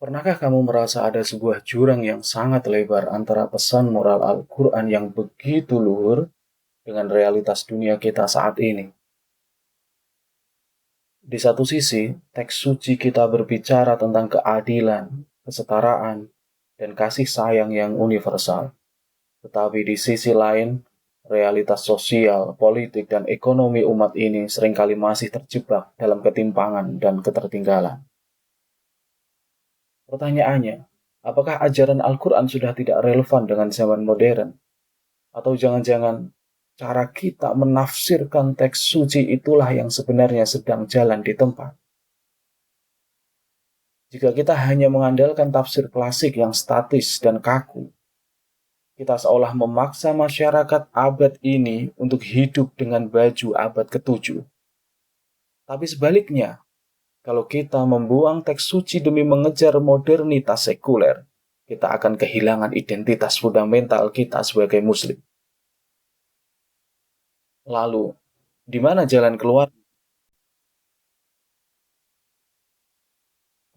Pernahkah kamu merasa ada sebuah jurang yang sangat lebar antara pesan moral Al-Quran yang begitu luhur dengan realitas dunia kita saat ini? Di satu sisi, teks suci kita berbicara tentang keadilan, kesetaraan, dan kasih sayang yang universal. Tetapi di sisi lain, realitas sosial, politik, dan ekonomi umat ini seringkali masih terjebak dalam ketimpangan dan ketertinggalan. Pertanyaannya, apakah ajaran Al-Quran sudah tidak relevan dengan zaman modern? Atau jangan-jangan cara kita menafsirkan teks suci itulah yang sebenarnya sedang jalan di tempat? Jika kita hanya mengandalkan tafsir klasik yang statis dan kaku, kita seolah memaksa masyarakat abad ini untuk hidup dengan baju abad ke-7. Tapi sebaliknya, kalau kita membuang teks suci demi mengejar modernitas sekuler, kita akan kehilangan identitas fundamental kita sebagai Muslim. Lalu, di mana jalan keluar?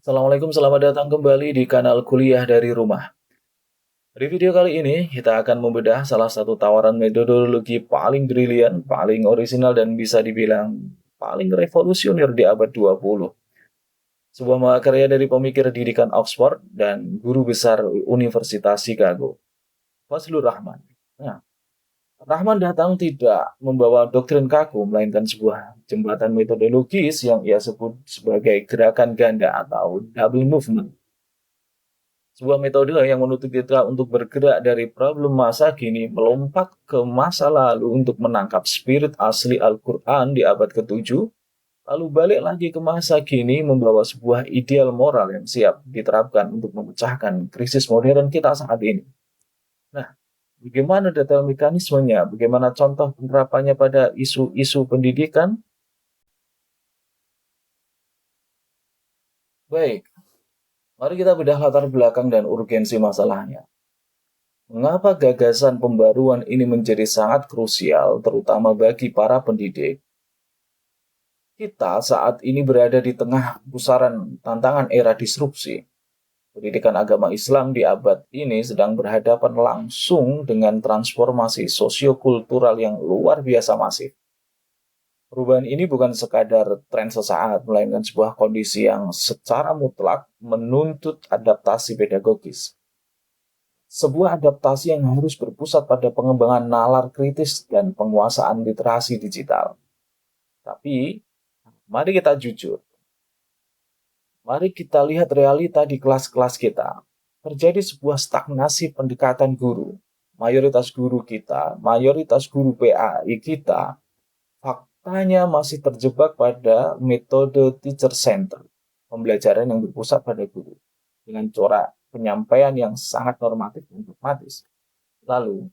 Assalamualaikum, selamat datang kembali di kanal Kuliah dari Rumah. Di video kali ini, kita akan membedah salah satu tawaran metodologi paling brilian, paling orisinal, dan bisa dibilang paling revolusioner di abad 20. Sebuah mahakarya dari pemikir didikan Oxford dan guru besar Universitas Chicago, Fazlur Rahman. Nah, Rahman datang tidak membawa doktrin kaku, melainkan sebuah jembatan metodologis yang ia sebut sebagai gerakan ganda atau double movement. Sebuah metode yang menuntut kita untuk bergerak dari problem masa kini melompat ke masa lalu untuk menangkap spirit asli Al-Quran di abad ke-7, lalu balik lagi ke masa kini membawa sebuah ideal moral yang siap diterapkan untuk memecahkan krisis modern kita saat ini. Nah, bagaimana detail mekanismenya? Bagaimana contoh penerapannya pada isu-isu pendidikan? Baik, mari kita bedah latar belakang dan urgensi masalahnya. Mengapa gagasan pembaruan ini menjadi sangat krusial, terutama bagi para pendidik? Kita saat ini berada di tengah pusaran tantangan era disrupsi. Pendidikan agama Islam di abad ini sedang berhadapan langsung dengan transformasi sosiokultural yang luar biasa masif. Perubahan ini bukan sekadar tren sesaat, melainkan sebuah kondisi yang secara mutlak menuntut adaptasi pedagogis. Sebuah adaptasi yang harus berpusat pada pengembangan nalar kritis dan penguasaan literasi digital. Tapi, mari kita jujur. Mari kita lihat realita di kelas-kelas kita. Terjadi sebuah stagnasi pendekatan guru. Mayoritas guru kita, mayoritas guru PAI kita, faktanya masih terjebak pada metode teacher center, pembelajaran yang berpusat pada guru, dengan corak penyampaian yang sangat normatif dan pragmatis. Lalu,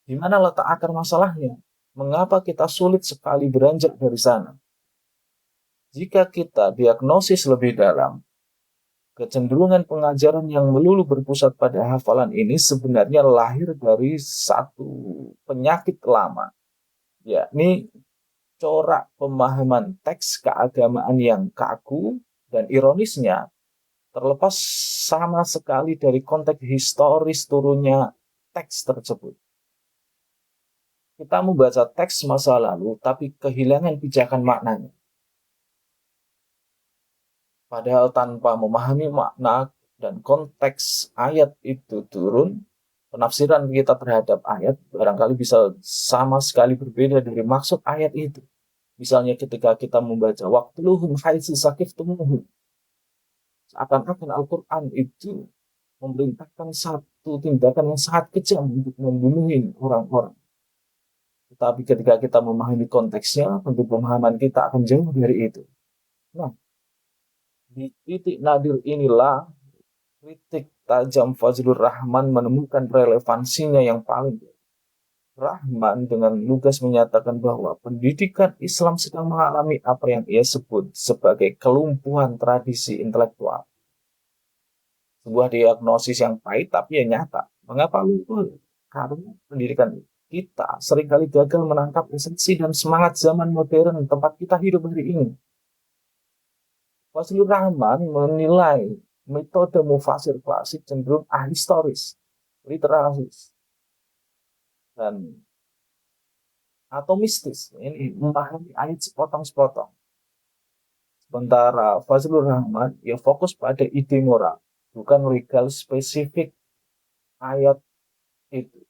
di mana letak akar masalahnya? Mengapa kita sulit sekali beranjak dari sana? Jika kita diagnosis lebih dalam, kecenderungan pengajaran yang melulu berpusat pada hafalan ini sebenarnya lahir dari satu penyakit lama, yakni corak pemahaman teks keagamaan yang kaku dan ironisnya terlepas sama sekali dari konteks historis turunnya teks tersebut. Kita membaca teks masa lalu tapi kehilangan pijakan maknanya. Padahal tanpa memahami makna dan konteks ayat itu turun, penafsiran kita terhadap ayat barangkali bisa sama sekali berbeda dari maksud ayat itu. Misalnya ketika kita membaca waqtuluhum haitsu saqiftumuhum, seakan-akan Al-Quran itu memerintahkan satu tindakan yang sangat kejam untuk membunuh orang-orang. Tetapi ketika kita memahami konteksnya, tentu pemahaman kita akan jauh dari itu. Nah, di titik nadir inilah kritik tajam Fazlur Rahman menemukan relevansinya yang paling. Rahman dengan lugas menyatakan bahwa pendidikan Islam sedang mengalami apa yang ia sebut sebagai kelumpuhan tradisi intelektual. Sebuah diagnosis yang pahit tapi yang nyata. Mengapa lumpuh? Karena pendidikan kita seringkali gagal menangkap esensi dan semangat zaman modern tempat kita hidup hari ini. Fazlur Rahman menilai metode mufasir klasik cenderung ahistoris, literaris, dan atau mistis. Ini memahami ayat sepotong-sepotong. Sementara Fazlur Rahman ya fokus pada ide moral, bukan legal spesifik ayat itu.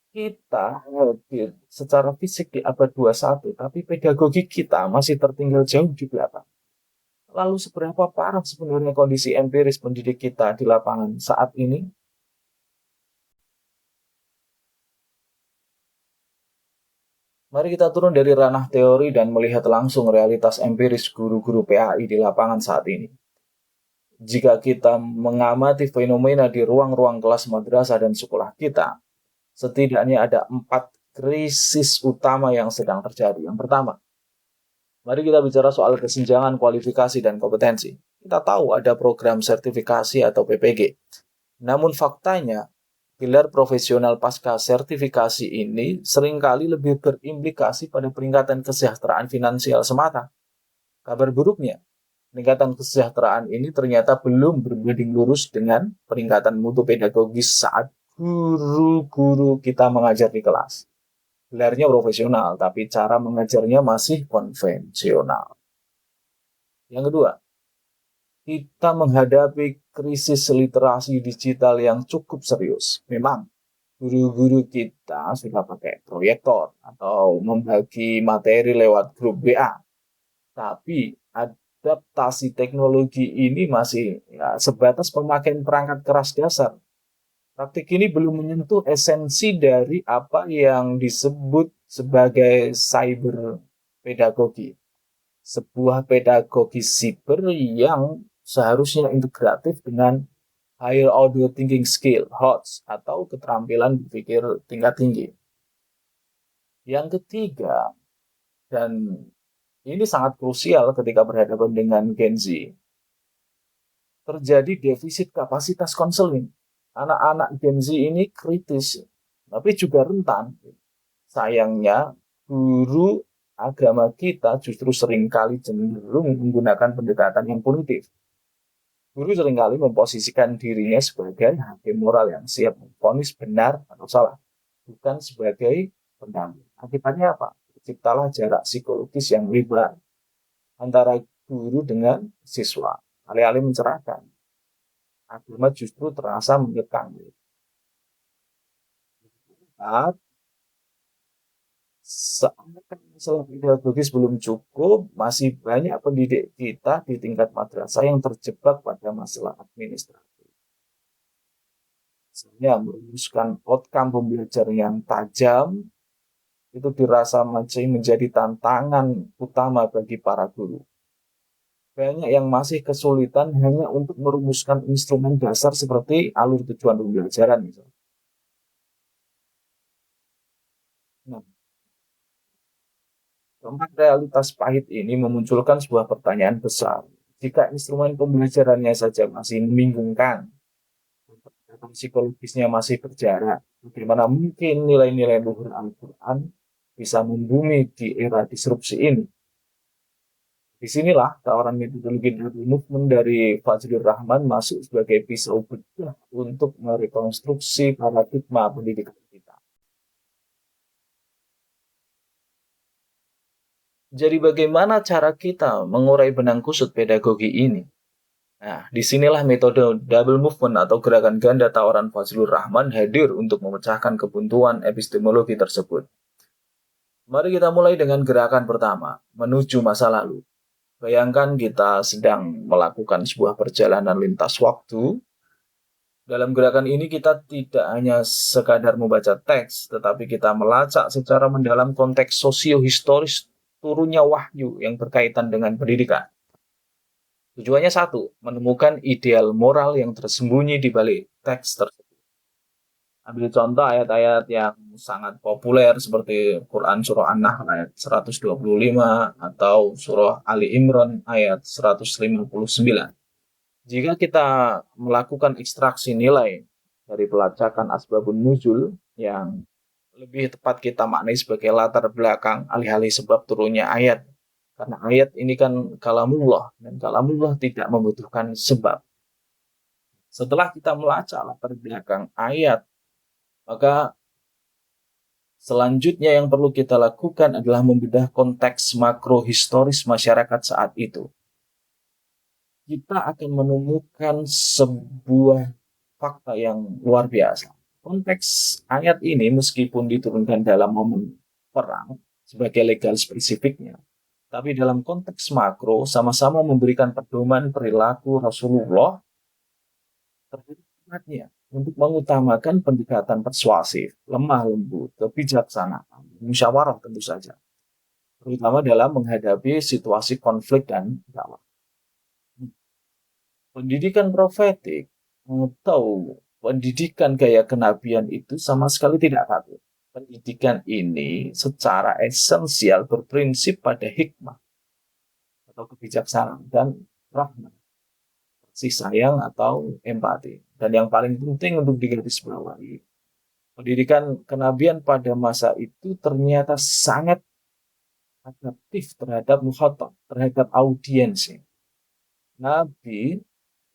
Kita hadir secara fisik di abad 21, tapi pedagogi kita masih tertinggal jauh di belakang. Lalu seberapa parah sebenarnya kondisi empiris pendidik kita di lapangan saat ini? Mari kita turun dari ranah teori dan melihat langsung realitas empiris guru-guru PAI di lapangan saat ini. Jika kita mengamati fenomena di ruang-ruang kelas madrasah dan sekolah kita, setidaknya ada 4 krisis utama yang sedang terjadi. Yang pertama, mari kita bicara soal kesenjangan kualifikasi dan kompetensi. Kita tahu ada program sertifikasi atau PPG. Namun faktanya, gelar profesional pasca sertifikasi ini seringkali lebih berimplikasi pada peningkatan kesejahteraan finansial semata. Kabar buruknya, peningkatan kesejahteraan ini ternyata belum berbanding lurus dengan peningkatan mutu pedagogis saat guru-guru kita mengajar di kelas. Gelarnya profesional, tapi cara mengajarnya masih konvensional. Yang kedua, kita menghadapi krisis literasi digital yang cukup serius. Memang, guru-guru kita sudah pakai proyektor atau membagi materi lewat grup WA. Tapi adaptasi teknologi ini masih ya, sebatas pemakaian perangkat keras dasar. Praktik ini belum menyentuh esensi dari apa yang disebut sebagai cyber pedagogi. Sebuah pedagogi siber yang seharusnya integratif dengan higher order thinking skill, HOTS, atau keterampilan berpikir tingkat tinggi. Yang ketiga, dan ini sangat krusial ketika berhadapan dengan Gen Z, terjadi defisit kapasitas konseling. Anak-anak Gen Z ini kritis, tapi juga rentan. Sayangnya, guru agama kita justru seringkali cenderung menggunakan pendekatan yang punitif. Guru seringkali memposisikan dirinya sebagai hakim moral yang siap memvonis benar atau salah, bukan sebagai pendamping. Akibatnya apa? Terciptalah jarak psikologis yang lebar antara guru dengan siswa. Alih-alih mencerahkan, agama justru terasa mengekang. Saat masalah pedagogis belum cukup, masih banyak pendidik kita di tingkat madrasah yang terjebak pada masalah administratif. Misalnya merumuskan outcome pembelajaran yang tajam, itu dirasa masih menjadi tantangan utama bagi para guru. Banyak yang masih kesulitan hanya untuk merumuskan instrumen dasar seperti alur tujuan pembelajaran. Misalnya. Nah, keempat realitas pahit ini memunculkan sebuah pertanyaan besar. Jika instrumen pembelajarannya saja masih membingungkan, psikologisnya masih berjarak, bagaimana mungkin nilai-nilai luhur Al-Quran bisa membumi di era disrupsi ini? Disinilah tawaran metodologi double movement dari Fazlur Rahman masuk sebagai pisau bedah untuk merekonstruksi paradigma pendidikan kita. Jadi bagaimana cara kita mengurai benang kusut pedagogi ini? Nah, disinilah metode double movement atau gerakan ganda tawaran Fazlur Rahman hadir untuk memecahkan kebuntuan epistemologi tersebut. Mari kita mulai dengan gerakan pertama, menuju masa lalu. Bayangkan kita sedang melakukan sebuah perjalanan lintas waktu. Dalam gerakan ini kita tidak hanya sekadar membaca teks, tetapi kita melacak secara mendalam konteks sosio-historis turunnya wahyu yang berkaitan dengan pendidikan. Tujuannya satu, menemukan ideal moral yang tersembunyi di balik teks tersebut. Ambil contoh ayat-ayat yang sangat populer seperti Quran Surah An-Nahl ayat 125 atau Surah Ali Imran ayat 159. Jika kita melakukan ekstraksi nilai dari pelacakan asbabun nuzul yang lebih tepat kita maknai sebagai latar belakang alih-alih sebab turunnya ayat. Karena ayat ini kan kalamullah, dan kalamullah tidak membutuhkan sebab. Setelah kita melacak latar belakang ayat, maka selanjutnya yang perlu kita lakukan adalah membedah konteks makro historis masyarakat saat itu. Kita akan menemukan sebuah fakta yang luar biasa. Konteks ayat ini meskipun diturunkan dalam momen perang sebagai legal spesifiknya, tapi dalam konteks makro sama-sama memberikan pedoman perilaku Rasulullah terhadap umatnya untuk mengutamakan pendekatan persuasif, lemah lembut, kebijaksanaan, musyawarah tentu saja, terutama dalam menghadapi situasi konflik dan dakwah. Pendidikan profetik atau pendidikan gaya kenabian itu sama sekali tidak kaku. Pendidikan ini secara esensial berprinsip pada hikmah atau kebijaksanaan dan rahmat, kasih sayang atau empati. Dan yang paling penting untuk digarisbawahi, pendidikan kenabian pada masa itu ternyata sangat adaptif terhadap mukhatab, terhadap audiensnya. Nabi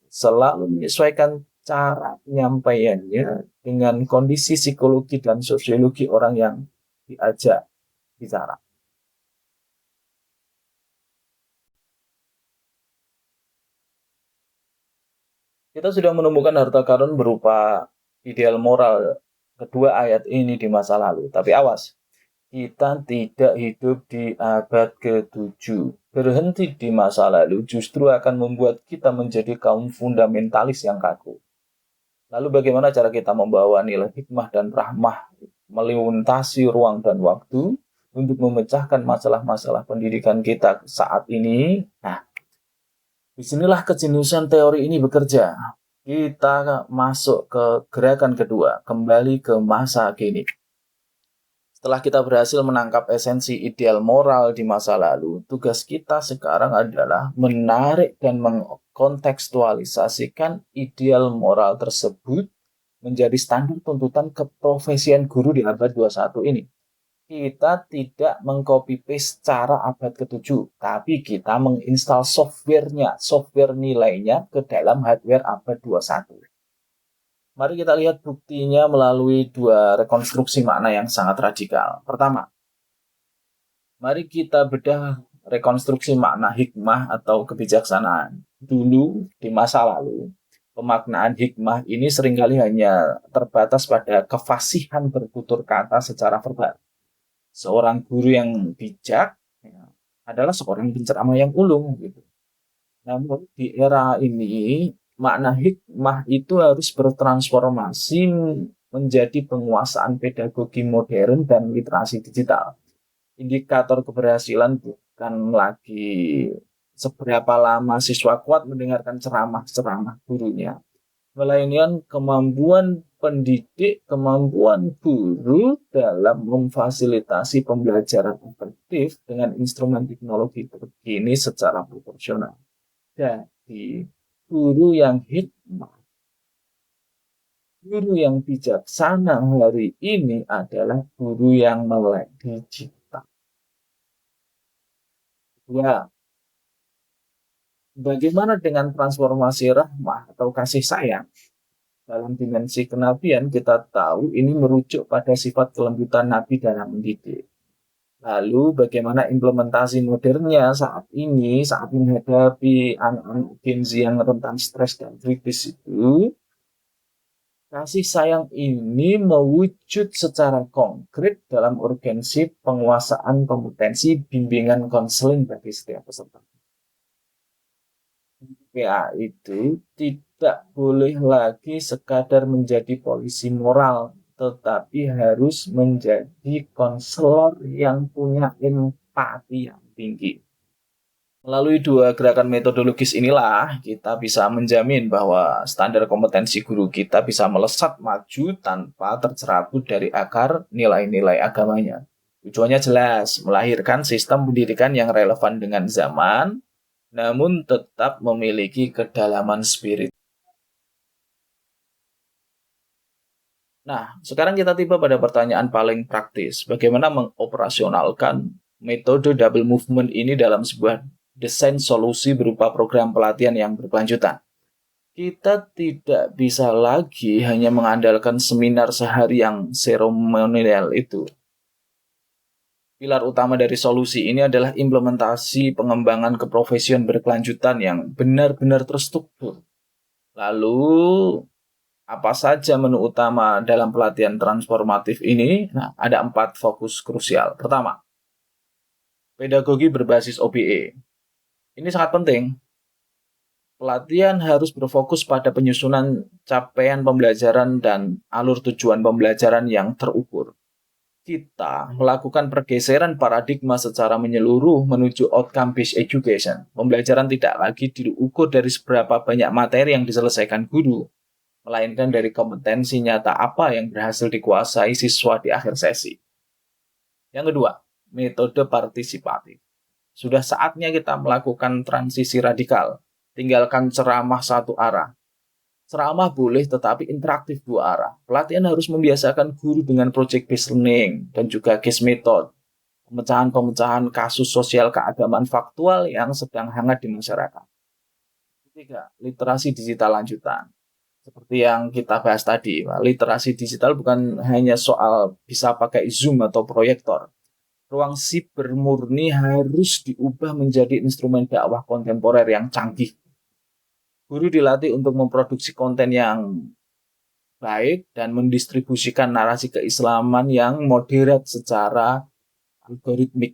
selalu menyesuaikan cara penyampaiannya dengan kondisi psikologi dan sosiologi orang yang diajak bicara. Kita sudah menemukan harta karun berupa ideal moral kedua ayat ini di masa lalu. Tapi awas, kita tidak hidup di abad ke-7. Berhenti di masa lalu justru akan membuat kita menjadi kaum fundamentalis yang kaku. Lalu bagaimana cara kita membawa nilai hikmah dan rahmah melintasi ruang dan waktu untuk memecahkan masalah-masalah pendidikan kita saat ini? Nah, disinilah kejeniusan teori ini bekerja. Kita masuk ke gerakan kedua, kembali ke masa kini. Setelah kita berhasil menangkap esensi ideal moral di masa lalu, tugas kita sekarang adalah menarik dan mengkontekstualisasikan ideal moral tersebut menjadi standar tuntutan keprofesian guru di abad 21 ini. Kita tidak mengcopy paste cara abad ke-7, tapi kita menginstal softwarenya, software nilainya ke dalam hardware abad 21. Mari kita lihat buktinya melalui dua rekonstruksi makna yang sangat radikal. Pertama, mari kita bedah rekonstruksi makna hikmah atau kebijaksanaan. Dulu di masa lalu, pemaknaan hikmah ini seringkali hanya terbatas pada kefasihan bertutur kata secara verbal. Seorang guru yang bijak ya, adalah seorang penceramah yang ulung gitu. Namun di era ini makna hikmah itu harus bertransformasi menjadi penguasaan pedagogi modern dan literasi digital. Indikator keberhasilan bukan lagi seberapa lama siswa kuat mendengarkan ceramah-ceramah gurunya, melainkan kemampuan pendidik, kemampuan guru dalam memfasilitasi pembelajaran efektif dengan instrumen teknologi terkini secara proporsional. Jadi, guru yang hikmah, guru yang bijaksana hari ini adalah guru yang melek digital. Ya, bagaimana dengan transformasi rahmah atau kasih sayang? Dalam dimensi kenabian, kita tahu ini merujuk pada sifat kelembutan Nabi dalam mendidik. Lalu bagaimana implementasi modernnya saat menghadapi anak-anak Gen Z yang rentan stres dan kritis itu, kasih sayang ini mewujud secara konkret dalam urgensi penguasaan kompetensi bimbingan konseling bagi setiap peserta. PA itu tidak boleh lagi sekadar menjadi polisi moral, tetapi harus menjadi konselor yang punya empati yang tinggi. Melalui dua gerakan metodologis inilah kita bisa menjamin bahwa standar kompetensi guru kita bisa melesat maju tanpa tercerabut dari akar nilai-nilai agamanya. Tujuannya jelas, melahirkan sistem pendidikan yang relevan dengan zaman, namun tetap memiliki kedalaman spirit. Nah, sekarang kita tiba pada pertanyaan paling praktis. Bagaimana mengoperasionalkan Metode double movement ini dalam sebuah desain solusi berupa program pelatihan yang berkelanjutan. Kita tidak bisa lagi hanya mengandalkan seminar sehari yang seremonial itu. Pilar utama dari solusi ini adalah implementasi pengembangan keprofesian berkelanjutan yang benar-benar terstruktur. Lalu, apa saja menu utama dalam pelatihan transformatif ini? Nah, ada 4 fokus krusial. Pertama, pedagogi berbasis OBE. Ini sangat penting. Pelatihan harus berfokus pada penyusunan capaian pembelajaran dan alur tujuan pembelajaran yang terukur. Kita melakukan pergeseran paradigma secara menyeluruh menuju outcome-based education. Pembelajaran tidak lagi diukur dari seberapa banyak materi yang diselesaikan guru, melainkan dari kompetensi nyata apa yang berhasil dikuasai siswa di akhir sesi. Yang kedua, metode partisipatif. Sudah saatnya kita melakukan transisi radikal. Tinggalkan ceramah satu arah. Ceramah boleh tetapi interaktif dua arah. Pelatihan harus membiasakan guru dengan project based learning dan juga case method. Pemecahan-pemecahan kasus sosial keagamaan faktual yang sedang hangat di masyarakat. Ketiga, literasi digital lanjutan. Seperti yang kita bahas tadi, literasi digital bukan hanya soal bisa pakai Zoom atau proyektor. Ruang siber murni harus diubah menjadi instrumen dakwah kontemporer yang canggih. Guru dilatih untuk memproduksi konten yang baik dan mendistribusikan narasi keislaman yang moderat secara algoritmik.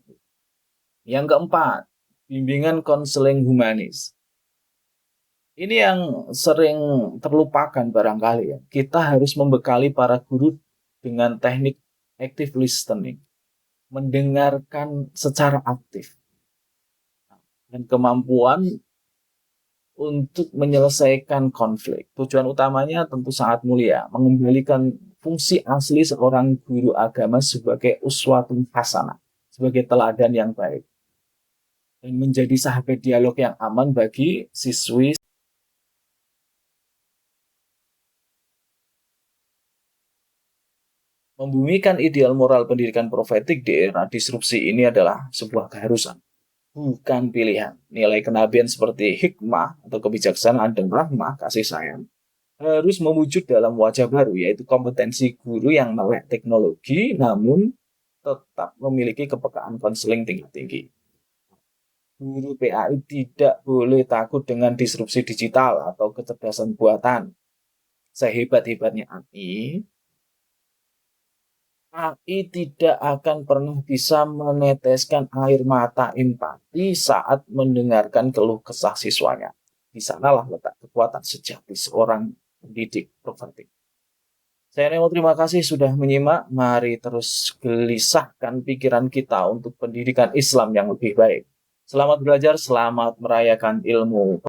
Yang keempat, bimbingan konseling humanis. Ini yang sering terlupakan barangkali ya. Kita harus membekali para guru dengan teknik active listening, mendengarkan secara aktif, dan kemampuan untuk menyelesaikan konflik. Tujuan utamanya tentu sangat mulia, mengembalikan fungsi asli seorang guru agama sebagai uswatun hasanah, sebagai teladan yang baik, dan menjadi sahabat dialog yang aman bagi siswi. Membumikan ideal moral pendidikan profetik di era disrupsi ini adalah sebuah keharusan, bukan pilihan. Nilai kenabian seperti hikmah atau kebijaksanaan dan rahmah, kasih sayang, harus mewujud dalam wajah baru, yaitu kompetensi guru yang melek teknologi namun tetap memiliki kepekaan konseling tinggi-tinggi. Guru PAI tidak boleh takut dengan disrupsi digital atau kecerdasan buatan. Sehebat-hebatnya AI tidak akan pernah bisa meneteskan air mata empati saat mendengarkan keluh kesah siswanya. Di sanalah letak kekuatan sejati seorang pendidik profetik. Saya Nemo, terima kasih sudah menyimak. Mari terus gelisahkan pikiran kita untuk pendidikan Islam yang lebih baik. Selamat belajar, selamat merayakan ilmu.